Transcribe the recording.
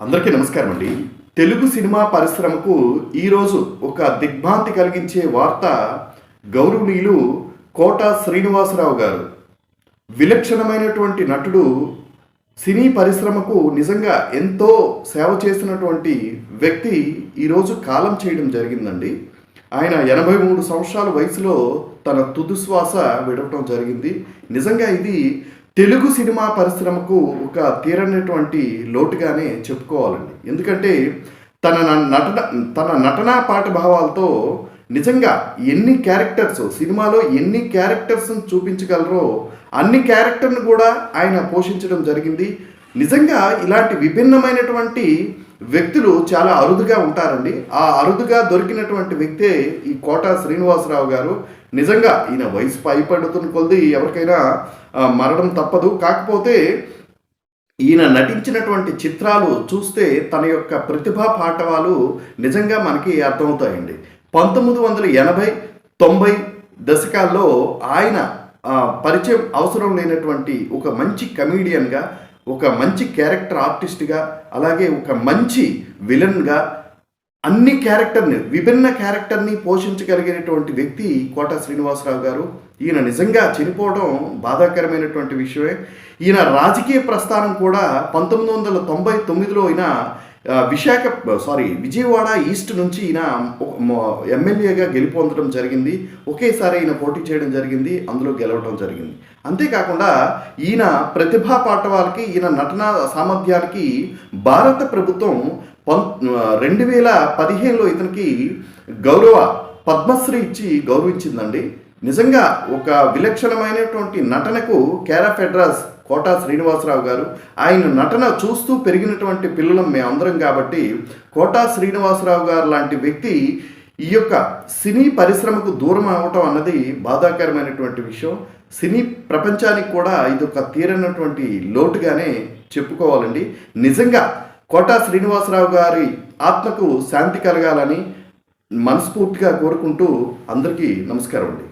అందరికీ నమస్కారం అండి. తెలుగు సినిమా పరిశ్రమకు ఈరోజు ఒక దిగ్భ్రాంతి కలిగించే వార్త గౌరవనీయులు కోట శ్రీనివాసరావు గారు. విలక్షణమైనటువంటి నటుడు, సినీ పరిశ్రమకు నిజంగా ఎంతో సేవ చేసినటువంటి వ్యక్తి ఈరోజు కాలం చేయడం జరిగిందండి. ఆయన 83 సంవత్సరాల వయసులో తన తుది శ్వాస విడవటం జరిగింది. నిజంగా ఇది తెలుగు సినిమా పరిశ్రమకు ఒక తీరనటువంటి లోటుగానే చెప్పుకోవాలండి. ఎందుకంటే తన నటనా పాఠభావాలతో నిజంగా ఎన్ని క్యారెక్టర్స్ సినిమాలో ఎన్ని క్యారెక్టర్స్ని చూపించగలరో అన్ని క్యారెక్టర్ను కూడా ఆయన పోషించడం జరిగింది. నిజంగా ఇలాంటి విభిన్నమైనటువంటి వ్యక్తులు చాలా అరుదుగా ఉంటారండి. ఆ అరుదుగా దొరికినటువంటి వ్యక్తే ఈ కోట శ్రీనివాసరావు గారు. నిజంగా ఈయన వయసు పైపడుతున్న కొద్ది ఎవరికైనా మరణం తప్పదు. కాకపోతే ఈయన నటించినటువంటి చిత్రాలు చూస్తే తన యొక్క ప్రతిభా పాఠవాలు నిజంగా మనకి అర్థమవుతాయండి. 1980, 90 దశకాల్లో ఆయన పరిచయం అవసరం లేనటువంటి ఒక మంచి కమీడియన్గా, ఒక మంచి క్యారెక్టర్ ఆర్టిస్ట్గా, అలాగే ఒక మంచి విలన్గా అన్ని క్యారెక్టర్ని విభిన్న క్యారెక్టర్ని పోషించగలిగినటువంటి వ్యక్తి కోట శ్రీనివాసరావు గారు. ఈయన నిజంగా చనిపోవడం బాధాకరమైనటువంటి విషయమే. ఈయన రాజకీయ ప్రస్థానం కూడా 1999లో ఈయన విజయవాడ ఈస్ట్ నుంచి ఈయన ఎమ్మెల్యేగా గెలుపొందడం జరిగింది. ఒకేసారి ఈయన పోటీ చేయడం జరిగింది, అందులో గెలవడం జరిగింది. అంతేకాకుండా ఈయన ప్రతిభా పాఠవాలకి, ఈయన నటనా సామర్థ్యానికి భారత ప్రభుత్వం 2015లో ఇతనికి పద్మశ్రీ ఇచ్చి గౌరవించిందండి. నిజంగా ఒక విలక్షణమైనటువంటి నటనకు కేర్ ఆఫ్ అడ్రస్ కోట శ్రీనివాసరావు గారు. ఆయన నటన చూస్తూ పెరిగినటువంటి పిల్లలం మేమందరం కాబట్టి కోట శ్రీనివాసరావు గారు లాంటి వ్యక్తి ఈ యొక్క సినీ పరిశ్రమకు దూరం అవటం అన్నది బాధాకరమైనటువంటి విషయం. సినీ ప్రపంచానికి కూడా ఇది ఒక తీరనటువంటి లోటుగానే చెప్పుకోవాలండి. నిజంగా కోట శ్రీనివాసరావు గారి ఆత్మకు శాంతి కలగాలని మనస్ఫూర్తిగా కోరుకుంటూ అందరికీ నమస్కారం అండి.